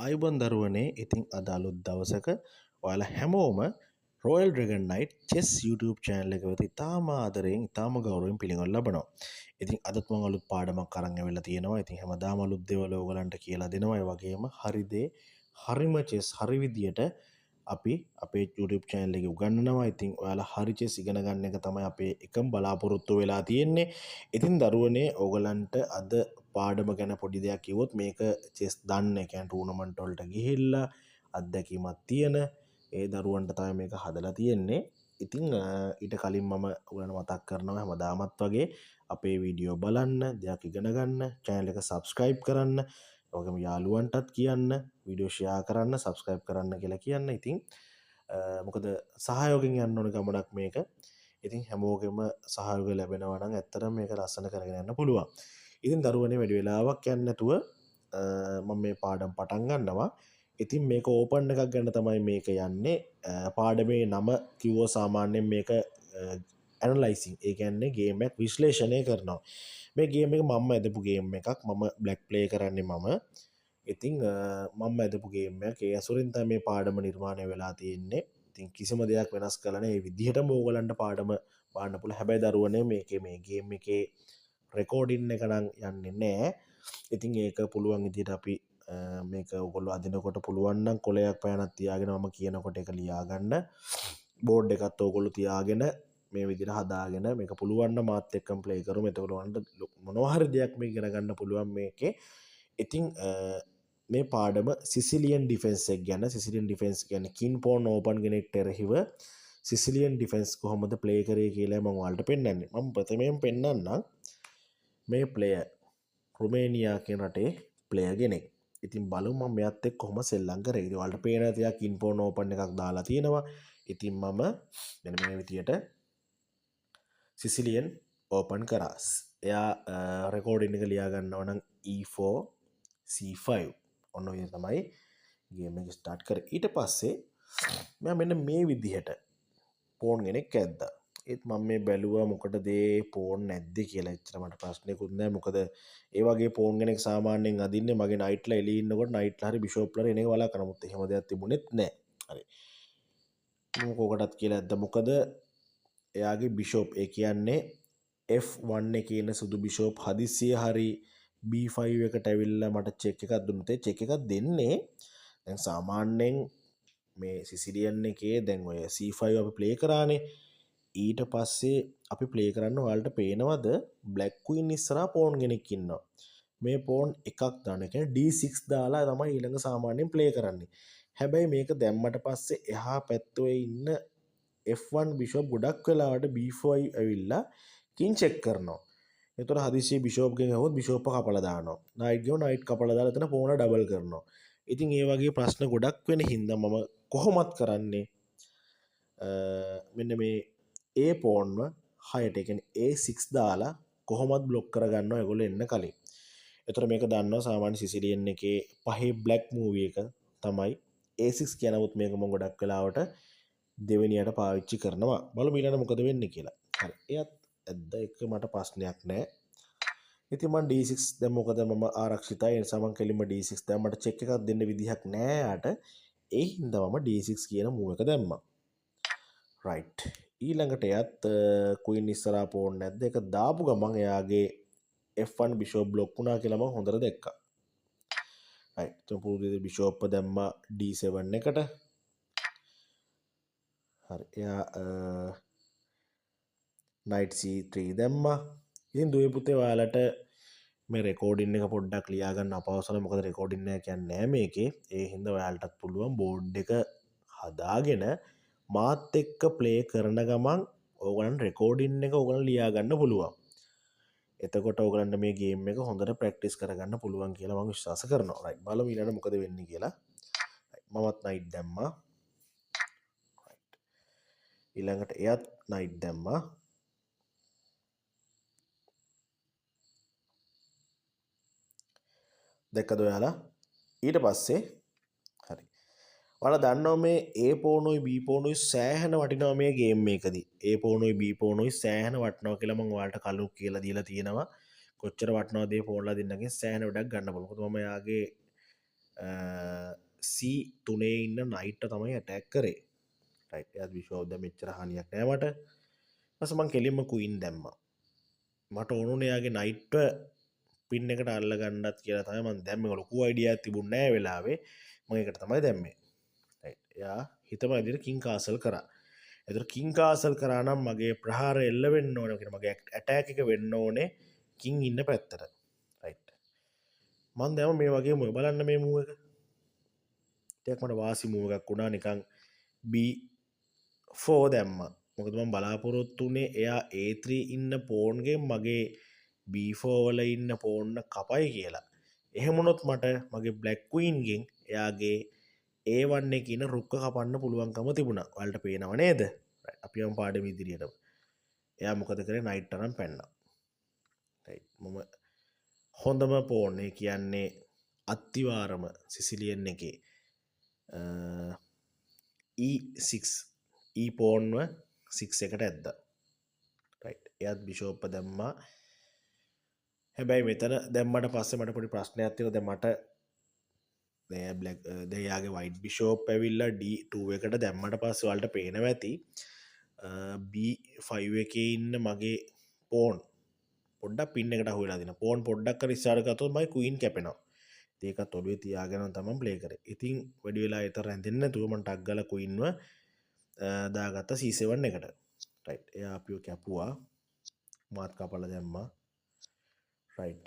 ආයුබෝවන් දරුවනේ. ඉතින් අද අලුත් දවසක ඔයාලා හැමෝම Royal Dragon Knight Chess YouTube channel එක වෙත ඉතාම ආදරයෙන් ඉතාම ගෞරවයෙන් පිළිගනු ලබනවා. ඉතින් අදත් මම අලුත් පාඩමක් අරන් ඇවිල්ලා තියෙනවා. ඉතින් හැමදාම අලුත් දේවල් ඕගලන්ට කියලා දෙනවා. ඒ වගේම හරි දේ හරිම chess හරි විදියට අපි අපේ YouTube channel එකේ උගන්වනවා. ඉතින් ඔයාලා හරි chess ඉගෙන ගන්න එක තමයි අපේ එකම බලාපොරොත්තු වෙලා තියෙන්නේ. ඉතින් දරුවනේ ඕගලන්ට අද පාඩම ගැන පොඩි දෙයක් කිව්වොත් මේක chess දන්න ඒ කියන්නේ ටූර්නමන්ට් වලට ගිහිල්ලා අත්දැකීමක් තියෙන ඒ දරුවන්ට තමයි මේක හදලා තියෙන්නේ. ඉතින් ඊට කලින් මම ඔයගලන්ට මතක් කරනවා හැමදාමත් වගේ අපේ වීඩියෝ බලන්න, දෙයක් ඉගෙන ගන්න, channel එක subscribe කරන්න, ඔයගම යාළුවන්ටත් කියන්න, වීඩියෝ share කරන්න, subscribe කරන්න කියලා කියන්න. ඉතින් මොකද සහයෝගයෙන් යන්න ඕන ගමනක් මේක. ඉතින් හැමෝගෙම සහයෝගය ලැබෙනවා නම් ඇත්තටම මේක ලස්සන කරගෙන යන්න පුළුවන්. ඉතින් දරුවනේ වැඩි වෙලාවක් යන්නේ නැතුව මම මේ පාඩම් පටන් ගන්නවා. ඉතින් මේක ඕපන් එකක් ගන්න තමයි මේක යන්නේ. පාඩමේ නම කිව්වෝ සාමාන්‍යයෙන් මේක ඇනලයිසින් ඒ කියන්නේ ගේම් එකක් විශ්ලේෂණය කරනවා. මේ ගේම් එක මම ඇදපු ගේම් එකක්. මම බ්ලැක් ප්ලේ කරන්නේ මම. ඉතින් මම ඇදපු ගේම් එකක්. ඒ අසුරින් තමයි මේ පාඩම නිර්මාණය වෙලා තියෙන්නේ. ඉතින් කිසිම දෙයක් වෙනස් කරලා නැහැ. මේ විදිහටම ඕගලන්ට පාඩම බලන්න පුළුවන්. හැබැයි දරුවනේ මේකේ මේ ගේම් එකේ රෙකෝඩින් එක නම් යන්නේ නැහැ. ඉතින් ඒක පුළුවන් විදිහට අපි මේක ඔයගොල්ලෝ අදිනකොට පුළුවන් නම් කොලයක් පෑනක් තියාගෙන මම කියනකොට ඒක ලියා ගන්න. බෝඩ් එකත් ඔයගොල්ලෝ තියාගෙන මේ විදිහට හදාගෙන මේක පුළුවන් නම් මාත් එක්කම ප්ලේ කරමු. එතකොට ඔයාලට මොනවා හරි දෙයක් මේ ඉගෙන ගන්න පුළුවන් මේකේ. ඉතින් මේ පාඩම සිසිලියන් ඩිෆෙන්ස් එක ගැන. සිසිලියන් ඩිෆෙන්ස් කියන්නේ කින් පෝන් ඕපන් කෙනෙක්ට එරෙහිව සිසිලියන් ඩිෆෙන්ස් කොහොමද ප්ලේ කරේ කියලා මම ඔයාලට පෙන්නන්නේ. මම ප්‍රථමයෙන් පෙන්නන්නම් මේ ප්ලේයර් රුමේනියා කියන රටේ ප්ලේයර් කෙනෙක්. ඉතින් බලමු මම මෙයත් එක්ක කොහොම සෙල්ලම් කරේ. ඉතින් ඔයාලට පේන තියක් ඉන්ෆෝන් ඕපන් එකක් දාලා තියෙනවා. ඉතින් මම මෙන්න මේ විදියට සිසිලියන් ඕපන් කරා. එයා රෙකෝඩින් එක ලියා ගන්නවා නම් E4 C5 ඔන්න ඔය තමයි ගේම් එක ස්ටාර්ට් කරේ. ඊට පස්සේ මම මෙන්න මේ විදිහට පෝන් කෙනෙක් ඇද්දා. ඒත් මම මේ බැලුවා මොකටද පෝන් නැද්ද කියලා. එච්චර මට ප්‍රශ්නයක්වත් නැහැ. මොකද ඒ වගේ පෝන් කෙනෙක් සාමාන්‍යයෙන් අදින්නේ මගේ නයිට්ලා එළියේ ඉන්නකොට නයිට්ලා හරි බිෂොප්ලා හරි එන එක වලා කරමුත් එහෙම දෙයක් තිබුණෙත් නැහැ. හරි. මම කොකටත් කියලා ඇද්දා. මොකද එයාගේ බිෂොප් ඒ කියන්නේ F1 එකේ ඉන්න සුදු බිෂොප් හදිස්සිය හරි B5 එකට ඇවිල්ලා මට චෙක් එකක් දුන්නොත් ඒ චෙක් එකක් දෙන්නේ දැන් සාමාන්‍යයෙන් මේ සිසිලියන් එකේ දැන් ඔය C5 අපි ප්ලේ කරානේ. ඊට පස්සේ අපි ප්ලේ කරන්න ඔයාලට පේනවද බ්ලැක් ක්වීන් ඉස්සරහා පෝන් කෙනෙක් ඉන්නවා. මේ පෝන් එකක් දාන එක D6 දාලා තමයි ඊළඟ සාමාන්‍යයෙන් ප්ලේ කරන්නේ. හැබැයි මේක දැම්මට පස්සේ එහා පැත්තේ ඉන්න F1 බිෂොප් ගොඩක් වෙලාවට B5 ඇවිල්ලා කින් චෙක් කරනවා. එතකොට හදිස්සියේ බිෂොප් ගෙන් આવොත් බිෂොප් එක කපලා දානවා. නයිට් ගෙව නයිට් කපලා දාලා එතන පෝන ඩබල් කරනවා. ඉතින් ඒ වගේ ප්‍රශ්න ගොඩක් වෙන හින්දා මම කොහොමත් කරන්නේ මෙන්න මේ ඒ පෝන්ව 6ට ඒ කියන්නේ A6 දාලා කොහොමත් බ්ලොක් කරගන්නවා ඒගොල්ලෝ එන්න කලින්. එතකොට මේක දන්නවා සාමාන්‍ය සිසිලියන් එකේ පහේ බ්ලැක් මූවි එක තමයි A6 කියනමුත් මේක මම ගොඩක් වෙලාවට දෙවෙනියට පාවිච්චි කරනවා. බලමු ඊළඟ මොකද වෙන්නේ කියලා. හරි. එයත් ඇද්ද එක මට ප්‍රශ්නයක් නැහැ. ඉතින් මම D6 දැන් මොකද මම ආරක්ෂිතයි ඒ නිසා මම කෙලින්ම D6 දැන් මට චෙක් එකක් දෙන්න විදිහක් නැහැ යාට. ඒ හින්දා මම D6 කියන මූව් එක දැම්මා. රයිට්. ඊළඟට එයත් ක්වීන් ඉස්සරහා පෝන් නැද්ද? ඒක දාපු ගමන් එයාගේ F1 බිෂොප් බ්ලොක් වුණා කියලා මම හොඳට දැක්කා. රයිට්. එතකොට පුරුදු බිෂොප් දැම්මා D7 එකට. හරි. එයා නයිට් C3 දැම්මා. ඉතින් දුවේ පුතේ ඔයාලට මේ රෙකෝඩින් එක පොඩ්ඩක් ලියා ගන්න අපහසුයි. මොකද රෙකෝඩින් එක කියන්නේ නැහැ මේකේ. ඒ හින්දා ඔයාලටත් පුළුවන් බෝඩ් එක හදාගෙන මාත් එක්ක ප්ලේ කරන ගමන් ඕගලන්ට රෙකෝඩින් එක ඕගලන්ට ලියා ගන්න පුළුවන්. එතකොට ඕගලන්ට මේ ගේම් එක හොඳට ප්‍රැක්ටිස් කරගන්න පුළුවන් කියලා මම විශ්වාස කරනවා. රයිට්. බලමු ඊළඟ මොකද වෙන්නේ කියලා. මමත් නයිට් දැම්මා. රයිට්. ඊළඟට එයත් නයිට් දැම්මා. දැක්කද ඔයාලා? ඊට පස්සේ හරි. ඔයාලා දන්නවා මේ A පෝනුයි B පෝනුයි සෑහෙන වටිනවා මේ ගේම් එකකදී. A පෝනුයි B පෝනුයි සෑහෙන වටිනවා කියලා මම ඔයාලට කලින් කියලා දීලා තියෙනවා. කොච්චර වටිනවද මේ පෝන්ලා දෙන්නගෙන් සෑහෙන වැඩක් ගන්න පුළුවන්. මොකද මම යාගේ C3 ඉන්න නයිට් තමයි ඇටැක් කරේ. රයිට්. එයාත් බිෂෝප් දැන් මෙච්චර හානියක් නෑ මට. ඊපස්සේ මං කෙලින්ම ක්වීන් දැම්මා. මට ඕනුනේ එයාගේ නයිට් පින් එකට අල්ල ගන්නත් කියලා තමයි මම දැම්මේ. ලොකු අයිඩියාවක් තිබුණ නෑ වෙලාවේ. මම ඒකට තමයි දැම්මේ. රයිට්. එයා හිතම විදිහට කිං කාසල් කරා. එතකොට කිං කාසල් කරා නම් මගේ ප්‍රහාරය එල්ල වෙන්න ඕනේ. කියන මගේ ඇටැක් එක වෙන්න ඕනේ කිං ඉන්න පැත්තට. රයිට්. මම දැම්ම මේ වගේ මූව බලන්න මේ මූව එක. ටිකක් මට වාසි මූව එකක් වුණා නිකන් B4 දැම්මා. මොකද මම බලාපොරොත්තු වුණේ එයා A3 ඉන්න පෝන්ගෙන් මගේ B4 වල ඉන්න පෝන්න කපයි කියලා. එහෙම වුණොත් මට මගේ බ්ලැක් ක්වීන්ගෙන් එයාගේ A1 එකේ ඉන්න රුක්ක කපන්න පුළුවන්කම තිබුණා. ඔයාලට පේනව නේද? අපි යමු පාඩම ඉදිරියටම. එයා මොකද කරේ නයිට් තරම් පැන්නා. රයිට්. මම හොඳම පෝන් ඒ කියන්නේ අත්තිවාරම සිසිලියන් එකේ E6 E පෝන්ව 6 එකට ඇද්දා. රයිට්. එයාත් බිෂෝප් දැම්මා. හැබැයි මෙතන දැම්මට පස්සේ මට පොඩි ප්‍රශ්නයක් තියෙනවා. දැන් මට බ්ලැක් දෙයාගේ වයිට් බිෂෝප් ඇවිල්ලා D2 එකට දැම්මට පස්සේ ඔයාලට පේනවා ඇති B5 එකේ ඉන්න මගේ පෝන් පොඩ්ඩක් පින් එකට අහු වෙලා දිනවා. පෝන් පොඩ්ඩක් කර ඉස්සරහට ගත්තොත් මගේ ක්වීන් කැපෙනවා. ඒකත් ඔළුවේ තියාගෙන තමයි ප්ලේ කරේ. ඉතින් වැඩි වෙලා ඒතර රැඳෙන්නේ නැතුව මම ටක් ගාලා ක්වීන්ව දාගත්ත C7 එකට. රයිට්. එයා අපිව කැපුවා. මාත් කපලා දැම්මා. රයිට්.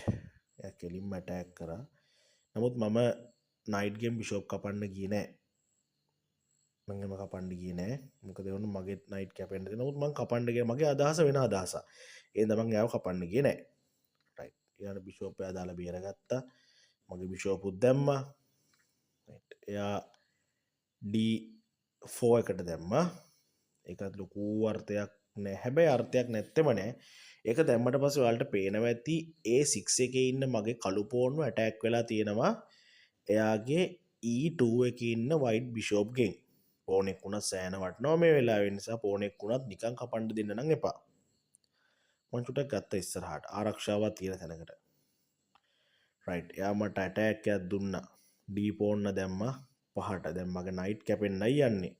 එයා කෙලින්ම ඇටැක් කරා. නමුත් මම නයිට් ගෙන් බිෂොප් කපන්න ගියේ නෑ. මම එහෙම කපන්න ගියේ නෑ. මොකද ඒ වුණා මගේ නයිට් කැපෙන්න දෙන්න. නමුත් මම කපන්න ගියා. මගේ අදහස වෙන අදහසක්. ඒ හින්දා මම එයාව කපන්න ගියේ නෑ. රයිට්. ඊළඟ බිෂොප් එයා දාලා බේරගත්තා. මගේ බිෂොප් උත් දැම්මා. රයිට්. එයා D4 එකට දැම්මා. ඒකත් ලොකු අර්ථයක් නෑ. හැබැයි අර්ථයක් නැත්තෙම නෑ. ඒක දැම්මට පස්සේ ඔයාලට පේනවා ඇති A6 එකේ ඉන්න මගේ කළු පෝන්ව ඇටැක් වෙලා තියෙනවා එයාගේ E2 එකේ ඉන්න වයිට් බිෂොප් ගෙන්. පෝනෙක් වුණත් සෑහෙන වටනවා මේ වෙලාවේ. නිසා පෝනෙක් වුණත් නිකන් කපන්න දෙන්න නම් එපා. මං චුට්ටක් ගත්ත ඉස්සරහට ආරක්ෂාවක් තියෙන තැනකට. රයිට්. එයා මට ඇටැක් එකක් දුන්නා. D පෝන්න දැම්මා 5ට. දැන් මගේ නයිට් කැපෙන්නයි යන්නේ.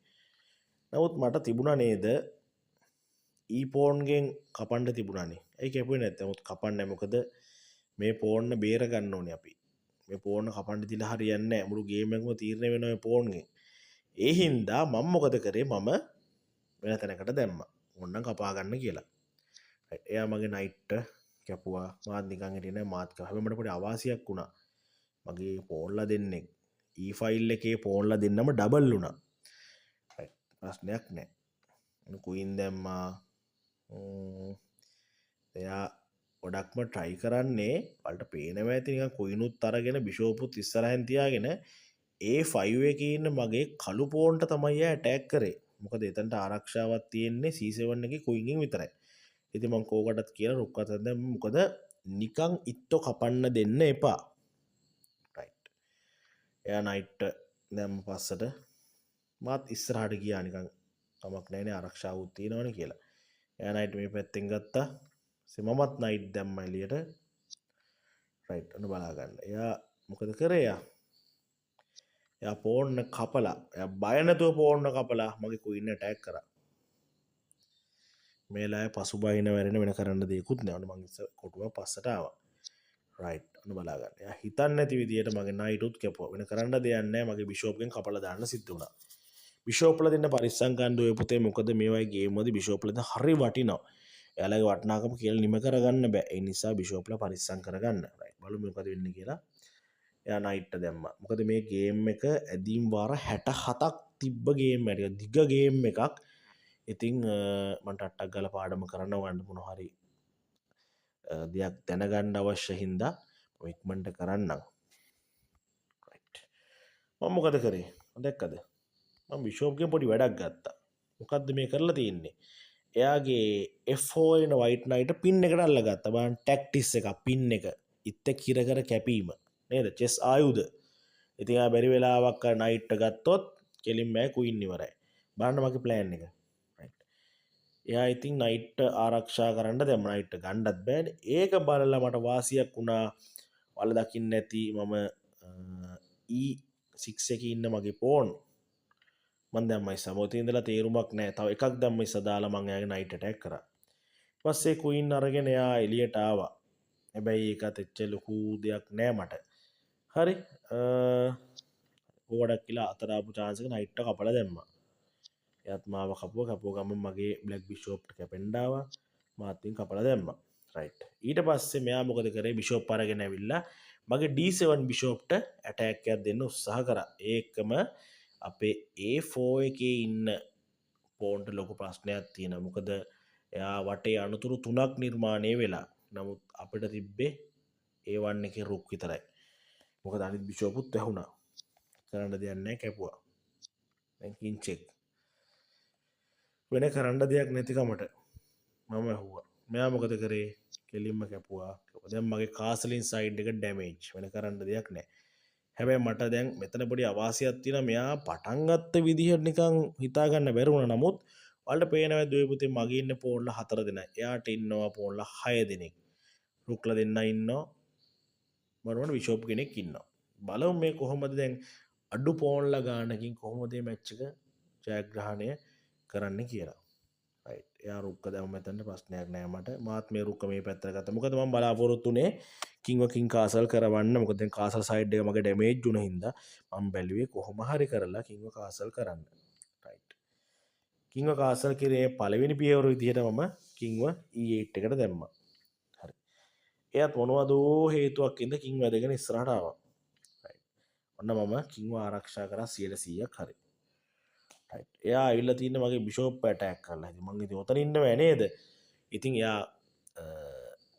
නමුත් මට තිබුණා නේද E පෝන්ගෙන් කපන්න තිබුණානේ. ඒ කැපුවේ නැත්නම් උත් කපන්නේ මොකද මේ පෝන්න බේර ගන්න ඕනේ අපි. මේ පෝන්න කපන්න දීලා හරියන්නේ නැහැ. මුළු ගේම් එකම තීරණය වෙනවා මේ පෝන්ගෙන්. ඒ හින්දා මම මොකද කරේ මම වෙන තැනකට දැම්මා. ඕන්නම් කපා ගන්න කියලා. එයා මගේ නයිට් කැපුවා. මාත් නිකන් හිටියේ නෑ මාත් කපා. හැබැයි මට පොඩි අවාසියක් වුණා. මගේ පෝන්ලා දෙන්නේ E ෆයිල් එකේ පෝන්ලා දෙන්නම ඩබල් වුණා. රයිට්. ප්‍රශ්නයක් නෑ. කුයින් දැම්මා. එයා ගොඩක්ම ට්‍රයි කරන්නේ වලට පේනවා ඇති නිකන් කුයිනුත් අරගෙන බිෂෝපුත් ඉස්සරහින් තියාගෙන A5 එකේ ඉන්න මගේ කළු පෝන්ට තමයි එයා ඇටැක් කරේ. මොකද එතනට ආරක්ෂාවක් තියෙන්නේ C7 එකේ කුයින්ගෙන් විතරයි. ඉතින් මම කෝකටත් කියලා රුක්කත් දැන් මොකද නිකන් ඉත්තෝ කපන්න දෙන්න එපා. රයිට්. එයා නයිට් දැම්ම පස්සට මාත් ඉස්සරහට ගියා නිකන් කමක් නැහැනේ ආරක්ෂාවක් තියෙනවනේ කියලා. එයා නයිට් මේ පැත්තෙන් ගත්තා. මමත් නයිට් දැම්ම එළියට. රයිට්. අන්න බලා ගන්න. එයා මොකද කරේ එයා පෝන්න කපලා එයා බය නැතුව පෝන්න කපලා මගේ කුයින් ඇටැක් කරා. මේ ලාය පසුබහින වැරෙන වෙන කරන්න දෙයක්වත් නෑ. මම ඉස්ස කොටුව පස්සට ආවා. රයිට්. අන්න බලා ගන්න. එයා හිතන්නේ නැති විදියට මගේ නයිට් උත් කැපුවා. වෙන කරන්න දෙයක් නෑ. මගේ බිෂොප් ගෙන් කපලා දාන්න සිද්ධ වුණා. බිෂෝප්ලා දෙන්න පරිස්සම් ගන්න ඔය පුතේ. මොකද මේ වගේ ගේම් වලදී බිෂෝප්ලා දෙන්න හරි වටිනවා. එයාලගේ වටිනාකම කියලා නිම කරගන්න බෑ. ඒ නිසා බිෂෝප්ලා පරිස්සම් කරගන්න. රයිට්. බලමු මොකද වෙන්නේ කියලා. එයා නයිට් දැම්මා. මොකද මේ ගේම් එක ඇදීම් වාර 67ක් තිබ්බ ගේම් එකක්. දිග ගේම් එකක්. ඉතින් මම ටට්ටක් ගාලා පාඩම කරන්න වන්න මොන හරි දෙයක් දැනගන්න අවශ්‍ය හින්දා මම ඉක්මනට කරන්නම්. රයිට්. මම මොකද කරේ? දැක්කද? මම බිෂොප්ගෙන් පොඩි වැඩක් ගත්තා. මොකද්ද මේ කරලා තියෙන්නේ? එයාගේ F4 එන වයිට් නයිට පින් එකට අල්ලගත්තා. බලන්න ටැක්ටික්ස් එක පින් එක ඉත්ත කිර කර කැපීම නේද? චෙස් ආයුධ. ඉතින් ආ බැරි වෙලාවක් නයිට් ගත්තොත් කෙලින්ම කුයින් ඉවරයි. බලන්න මගේ ප්ලෑන් එක. රයිට්. එයා ඉතින් නයිට් ආරක්ෂා කරන්න දැම්ම නයිට් ගන්නත් බෑනේ. ඒක බලලා මට වාසියක් වුණා. වල දකින්න ඇති මම 6 එකේ ඉන්න මගේ පෝන් මම දැම්මයි සමෝතේ ඉඳලා තේරුමක් නැහැ. තව එකක් දැම්මයි සදාලා මං එයාගේ නයිට් ඇටැක් කරා. පස්සේ ක්වීන් අරගෙන එයා එළියට ආවා. හැබැයි ඒකත් එච්චර ලොකු දෙයක් නෑ මට. හරි. ඕඩක් කියලා අතර ආපු chance එක නයිට් එක කපලා දැම්මා. එයාත් මාව කපුව ගමන් මගේ බ්ලැක් බිෂොප් එක කැපෙන්න ආවා. මාත් ඉතින් කපලා දැම්මා. රයිට්. ඊට පස්සේ මෙයා මොකද කරේ බිෂොප් අරගෙන ඇවිල්ලා මගේ D7 බිෂොප්ට ඇටැක් එකක් දෙන්න උත්සාහ කරා. ඒකම අපේ A4 එකේ ඉන්න පෝන්ට ලොකු ප්‍රශ්නයක් තියෙනවා. මොකද එයා වටේ අනතුරු 3ක් නිර්මාණය වෙලා. නමුත් අපිට තිබ්බේ A1 එකේ රුක් විතරයි. මොකද අනිත් බිෂොපුත් වැහුණා. කරන්න දෙයක් නැහැ කැපුවා. දැන් කින් චෙක්. වෙන කරන්න දෙයක් නැතිකමට මම ඇහුවා. මෙයා මොකද කරේ? කෙලින්ම කැපුවා. දැන් මගේ කාසලින් සයිඩ් එක ඩැමේජ්. වෙන කරන්න දෙයක් නැහැ. හැබැයි මට දැන් මෙතන පොඩි අවාසියක් තියෙනවා. මෙයා පටන් ගත්ත විදිහට නිකන් හිතා ගන්න බැරි වුණා. නමුත් ඔයාලට පේනවා දුවේ පුතේ මගේ ඉන්න පෝන්ලා 4 දෙනා. එයාට ඉන්නවා පෝන්ලා 6 දෙනෙක්. රුක්ලා දෙන්න ඉන්නවා. මරවන බිෂොප් කෙනෙක් ඉන්නවා. බලමු මේ කොහොමද දැන් අඩු පෝන්ලා ගානකින් කොහොමද මේ මැච් එක ජයග්‍රහණය කරන්න කියලා. රයිට්. එයා රුක්ක දැම්ම මෙතන ප්‍රශ්නයක් නෑ මට. මාත් මේ රුක්ක මේ පැත්තට ගත්තා. මොකද මම බලාපොරොත්තු උනේ කිං කාසල් කරවන්න. මොකද දැන් කාසල් සයිඩ් එක මගේ ඩැමේජ් වුණ හින්දා මම බැලුවේ කොහොම හරි කරලා කිං කාසල් කරන්න. රයිට්. කිං කාසල් කිරේ පළවෙනි පියවර විදිහට මම කිංව E8 එකට දැම්මා. හරි. එයාත් මොනවද හේතුවක් ඉඳ කිං වැදගෙන ඉස්සරහට ආවා. රයිට්. ඔන්න මම කිංව ආරක්ෂා කරා 100%ක් හරි. රයිට්. එයා ඇවිල්ලා තින්නේ මගේ බිෂොප් ඇටැක් කරලා. ඉතින් මං ඉතින් ඔතන ඉන්නව නේද? ඉතින් එයා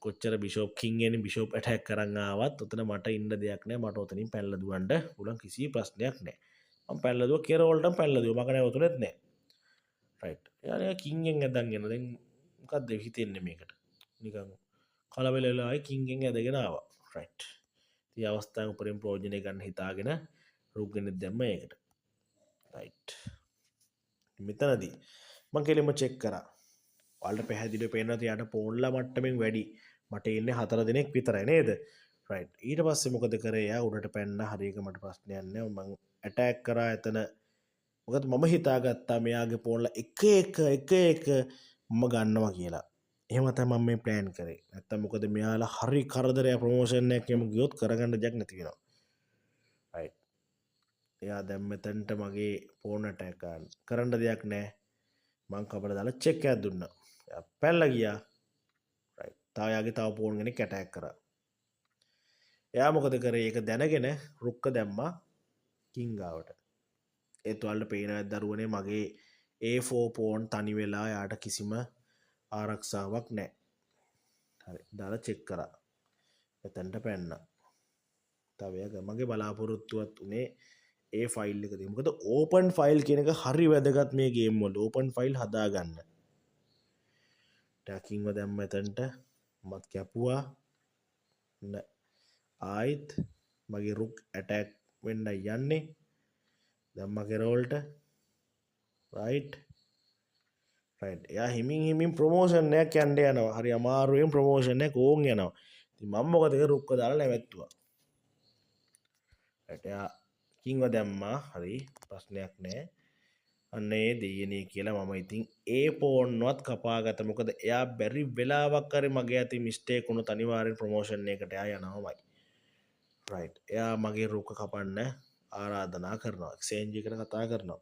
කොච්චර බිෂොප් කිං එන්නේ බිෂොප් ඇටැක් කරන් ආවත් ඔතන මට ඉන්න දෙයක් නැහැ. මට ඔතනින් පැනලා දුවන්න පුළුවන් කිසි ප්‍රශ්නයක් නැහැ. මම පැනලා දුව කෙරෝල්ටම පැනලා දුව. මක නැවතුනේත් නැහැ. රයිට්. එයා කිංගෙන් ඇදන් එන. දැන් මොකක්ද හිතෙන්නේ මේකට? නිකන් කලබල වෙලා ආයි කිංගෙන් ඇදගෙන ආවා. රයිට්. ඉතින් අවස්ථාවෙන් උපරිම ප්‍රයෝජනය ගන්න හිතාගෙන රුග්ගෙනෙත් දැම්ම ඒකට. රයිට්. මෙතනදී මං කෙලින්ම චෙක් කරා. ඔයාලට පැහැදිලිව පේනවා තියාට පෝන්ලා මට්ටමින් වැඩි. මට ඉන්නේ 4 දෙනෙක් විතරයි නේද? රයිට්. ඊට පස්සේ මොකද කරේ? එයා උඩට පැන්න හරියක මට ප්‍රශ්නයක් නැහැ. මං ඇටැක් කරා එතන. මොකද මම හිතාගත්තා මෙයාගේ පෝන්ලා එක මම ගන්නවා කියලා. එහෙම තමයි මම මේ ප්ලෑන් කරේ. නැත්තම් මොකද මෙයාලා හරි කරදරයක් ප්‍රොමෝෂන් එකක් යමු ගියොත් කරගන්න දෙයක් නැති වෙනවා. රයිට්. එයා දැන් මෙතනට මගේ ෆෝන් ඇටැක් කරන්න දෙයක් නැහැ. මං කපලා දාලා චෙක් එකක් දුන්නා. එයා පැනලා ගියා. රයිට්. තාම යාගේ තව ෆෝන් කෙනෙක් ඇටැක් කරා. එයා මොකද කරේ? ඒක දැනගෙන රුක්ක දැම්මා කිං ගාවට. ඒත් ඔයාලට පේනවා දරුවනේ මගේ A4 ෆෝන් තනි වෙලා යාට කිසිම ආරක්ෂාවක් නැහැ. හරි. දාලා චෙක් කරා. එතනට පැන්නා. තව මගේ බලාපොරොත්තුවත් උනේ ඒ ෆයිල් එක තියෙන. මොකද ඕපන් ෆයිල් කියන එක හරි වැදගත් මේ ගේම් වල. ඕපන් ෆයිල් හදාගන්න. ටැකින්ව දැම්ම එතනට මත් කැපුවා. ආයිත් මගේ රුක් ඇටැක් වෙන්න යන්නේ. දැන් මගේ රෝල්ට රයිට්. රයිට්. එයා හිමින් ප්‍රොමෝෂන් එකක් යන්න යනවා. හරි අමාරුවෙන් ප්‍රොමෝෂන් එක ඕන් යනවා. ඉතින් මම මොකද කරේ? රුක්ක දාලා නැවැත්තුවා. රයිට්. එයා කිංව දැම්මා. හරි ප්‍රශ්නයක් නැහැ. අන්න ඒ දෙයනේ කියලා මම ඉතින් ඒ පෝන්වත් කපාගත. මොකද එයා බැරි වෙලාවක් හරි මගේ අතින් මිස්ටේක් වුණොත් අනිවාර්යෙන් ප්‍රොමෝෂන් එකට එයා යනවාමයි. රයිට්. එයා මගේ රුක්ක කපන්න ආරාධනා කරනවා. එක්ස්චේන්ජ් එකට කතා කරනවා.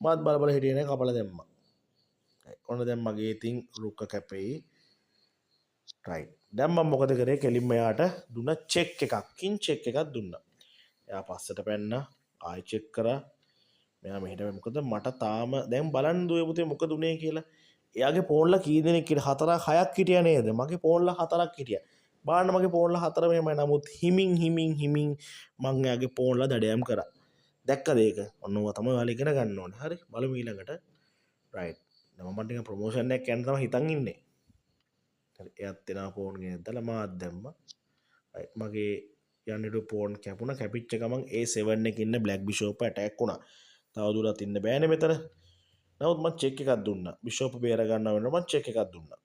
මාත් බල හිටියේ නැහැ කපලා දැම්මා. ඔන්න දැන් මගේ ඉතින් රුක්ක කැපෙයි. රයිට්. දැන් මම මොකද කරේ? කෙලින්ම එයාට දුන්න චෙක් එකක්. කින් චෙක් එකක් දුන්නා. එයා පස්සට පැන්න ආයි චෙක් කරා. මෙයා මෙහෙට මොකද මට තාම දැන් බලන්න දුවේ පුතේ මොකද උනේ කියලා. එයාගේ ෆෝන්ලා කී දෙනෙක් කියලා 4ක් 6ක් හිටියා නේද? මගේ ෆෝන්ලා 4ක් හිටියා. බලන්න මගේ ෆෝන්ලා 4 මෙහෙමයි. නමුත් හිමින් මං එයාගේ ෆෝන්ලා දඩයම් කරා. දැක්කද ඒක? ඔන්න ඔවා තමයි ඔයාලා ඉගෙන ගන්න ඕනේ. හරි බලමු ඊළඟට. රයිට්. දැන් මම ටික ප්‍රොමෝෂන් එකක් යන්න තමයි හිතන් ඉන්නේ. හරි එයාත් එනවා ෆෝන් ගෙනත් දාලා මාත් දැම්මා. රයිට් මගේ යන්නට ෆෝන් කැපුණා. කැපිච්ච ගමන් A7 එකේ ඉන්න බ්ලැක් බිෂොප් ඇටැක් වුණා. තවදුරටත් ඉන්න බෑනේ මෙතන. නමුත් මම චෙක් එකක් දුන්නා. බිෂොප් බේර ගන්න වෙනවා මම චෙක් එකක් දුන්නා.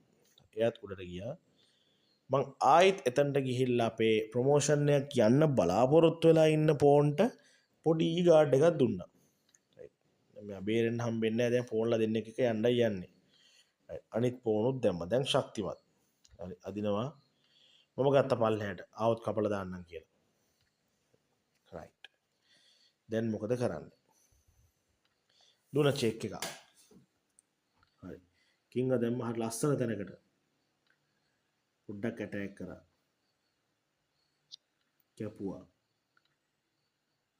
එයාත් උඩට ගියා. මං ආයිත් එතනට ගිහිල්ලා අපේ ප්‍රොමෝෂන් එකක් යන්න බලාපොරොත්තු වෙලා ඉන්න පෝන්ට පොඩි ගාඩ් එකක් දුන්නා. මේ බේරෙන්න හම්බෙන්නේ නැහැ. දැන් ෆෝන්ලා දෙන්න එක යන්නයි යන්නේ. අනිත් ෆෝනුත් දැම්ම. දැන් ශක්තිමත්. හරි අදිනවා. මම ගත්ත පල්ලෙහාට ආවොත් කපලා දාන්නම් කියලා. රයිට්. දැන් මොකද කරන්නේ? දුන චෙක් එක. හරි. කිංග දැම්ම හරි ලස්සන තැනකට. පොඩ්ඩක් ඇටැක් කරා. කැපුවා.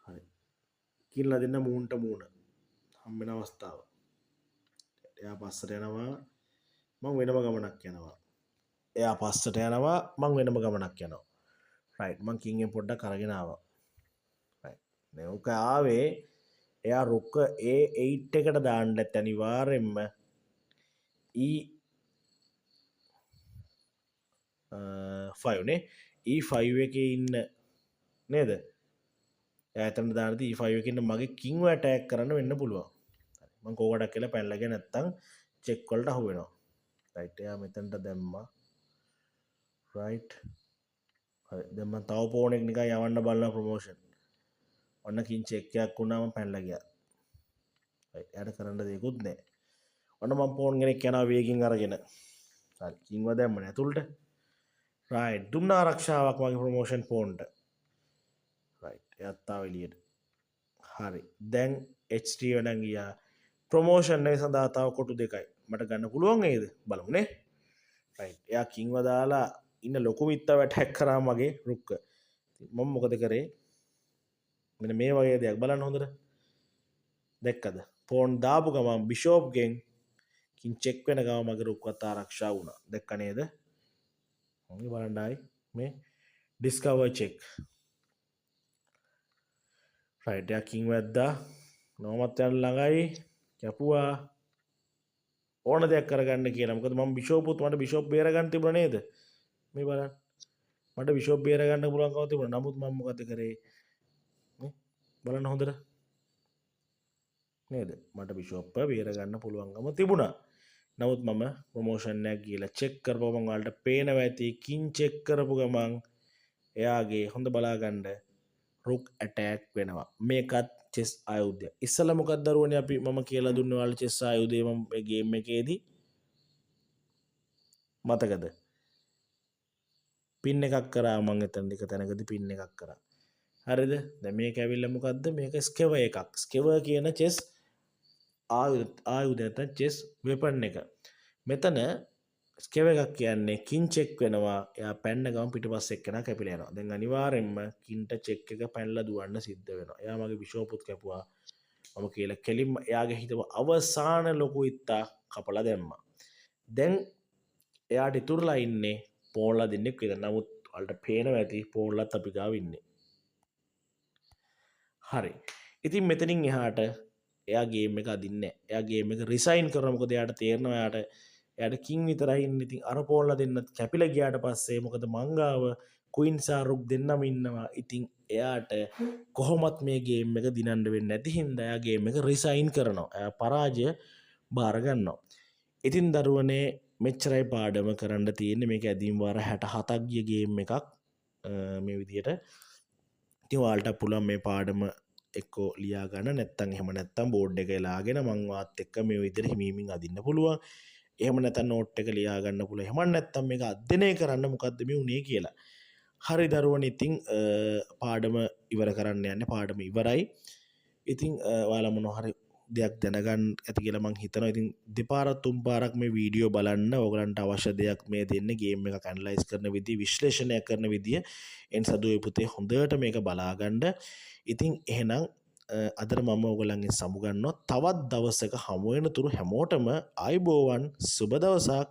හරි. කිල්ලා දෙන්න මූණට මූණ. හම්බෙන අවස්ථාව. එයා පස්සට යනවා. මං වෙනම ගමනක් යනවා. එයා පස්සට යනවා. මං වෙනම ගමනක් යනවා. රයිට්. මං කිංගෙන් පොඩ්ඩක් අරගෙන ආවා. රයිට්. නේක ආවේ එයා රුක්ක A8 එකට දාන්න ඇත්ත අනිවාර්යෙන්ම E5 නේ E5 එකේ ඉන්න නේද? එතන දානදී E5 එකේ ඉන්න මගේ කිංව ඇටැක් කරන්න වෙන්න පුළුවන්. මම කෝකටක් කියලා පැනලාගෙන නැත්තම් චෙක් වලට අහු වෙනවා. රයිට්. එයා මෙතනට දැම්මා. රයිට්. හරි. දැන් මම තව ෆෝන් එක නිකන් යවන්න බලන ප්‍රොමෝෂන්. ඔන්න කින් චෙක් එකක් වුණාම පැනලා ගියා. රයිට්. එයාට කරන්න දෙයක්වත් නැහැ. ඔන්න මම ෆෝන් කෙනෙක් යනවා වේගින් අරගෙන. හරි. කින්ව දැම්ම නේ ඇතුළට. රයිට්. දුන්න ආරක්ෂාවක් මගේ ප්‍රොමෝෂන් ෆෝන්ට. රයිට්. එයාත් ආව එළියට. හරි. දැන් HT වැඩන් ගියා. ප්‍රොමෝෂන් එක සඳහා තව කොටු දෙකයි. මට ගන්න පුළුවන් නේද? බලමු නේ. රයිට්. එයා කින්ව දාලා ඉන්න ලොකු මිත්තව ඇටැක් කරා මගේ රුක්ක. මම මොකද කරේ? මෙන්න මේ වගේ දෙයක් බලන්න හොඳට. දැක්කද? ෆෝන් දාපු ගමන් බිෂොප් ගෙන් කින් චෙක් වෙන ගමන් මගේ රුක්කත් ආරක්ෂා වුණා. දැක්ක නේද? මේ බලන්නයි මේ ඩිස්කවර් චෙක්. රයිට්. එයා කින් වැද්දා. නෝමත් යන ළඟයි කැපුවා. ඕන දෙයක් කරගන්න කියලා. මොකද මම බිෂොප්ුත් මට බිෂොප් බේර ගන්න තිබුණා නේද? මේ බලන්න. මට බිෂොප් බේර ගන්න පුළුවන්කම තිබුණා. නමුත් මම මොකද කරේ? නේ? බලන්න හොඳට. නේද? මට බිෂොප් බේර ගන්න පුළුවන්කම තිබුණා. නමුත් මම ප්‍රොමෝෂන් එකක් ගිහලා චෙක් කරපුවම ඔයාලට පේනවා ඇති කින් චෙක් කරපු ගමන් එයාගේ හොඳ බලා ගන්න රුක් ඇටැක් වෙනවා. මේකත් චෙස් ආයුධය. ඉස්සලා මොකක්ද දරුවනේ අපි මම කියලා දුන්නේ ඔයාලට චෙස් ආයුධය මම ගේම් එකේදී මතකද? පින් එකක් කරා මම එතන එක තැනකදී පින් එකක් කරා. හරිද? දැන් මේක ඇවිල්ලා මොකද්ද? මේක ස්කෙවර් එකක්. ස්කෙවර් කියන චෙස් ආයුධ නැත්නම් චෙස් වෙපන් එක. මෙතන ස්කෙවර් එකක් කියන්නේ කින් චෙක් වෙනවා. එයා පැන්න ගමන් පිටපස්ස එක්කෙනා කැපිලා යනවා. දැන් අනිවාර්යෙන්ම කින්ට චෙක් එක පැනලා දුවන්න සිද්ධ වෙනවා. එයා මගේ බිෂොප්ුත් කැපුවා. මම කියලා කෙලින්ම එයාගේ හිතව අවසාන ලොකු ඉත්තා කපලා දැම්මා. දැන් එයාට ඉතුරුලා ඉන්නේ පෝන්ලා දෙන්නෙක් විතර. නමුත් වලට පේනවා ඇති පෝන්ලත් අපි ගාව ඉන්නේ. හරි. ඉතින් මෙතනින් එහාට එයා ගේම් එක අදින්නේ නැහැ. එයා ගේම් එක රිසයින් කරනවා. මොකද එයාට තේරෙනවා එයාට කින් විතරයි ඉන්නේ. ඉතින් අර පෝන්ලා දෙන්නත් කැපිලා ගියාට පස්සේ මොකද මංගාව කුයින් සහ රුක් දෙන්නම ඉන්නවා. ඉතින් එයාට කොහොමත් මේ ගේම් එක දිනන්න වෙන්නේ නැති හින්දා එයා ගේම් එක රිසයින් කරනවා. එයා පරාජය බාර ගන්නවා. ඉතින් දරුවනේ මෙච්චරයි පාඩම කරන්න තියෙන්නේ. මේක ඇදීම් වාර 67ක් ගිය ගේම් එකක් මේ විදියට. ඉතින් ඔයාලට පුළුවන් මේ පාඩම එක්කෝ ලියා ගන්න. නැත්නම් එහෙම නැත්නම් බෝඩ් එක එලාගෙන මං වාත් එක්ක මේ විදියට හිමීමින් අදින්න පුළුවන්. එහෙම නැත්නම් නෝට් එක ලියා ගන්න පුළුවන්. එහෙම නැත්නම් මේක අධ්‍යයනය කරන්න මොකද්ද මේ උනේ කියලා. හරි දරුවනේ ඉතින් පාඩම ඉවර කරන්න යන්නේ. පාඩම ඉවරයි. ඉතින් ඔයාලා මොනවා හරි දෙයක් දැනගන්න ඇති කියලා මං හිතනවා. ඉතින් දෙපාරක් තුන් පාරක් මේ වීඩියෝ බලන්න. ඕගලන්ට අවශ්‍ය දෙයක් මේ දෙන්නේ ගේම් එකක් ඇනලයිස් කරන විදිය, විශ්ලේෂණය කරන විදිය. එනිසා දුවේ පුතේ හොඳට මේක බලා ගන්න. ඉතින් එහෙනම් අදට මම ඔයගලන්ගෙන් සමුගන්නවා. තවත් දවසක හමු වෙන තුරු හැමෝටම ආයුබෝවන් සුබ දවසක්.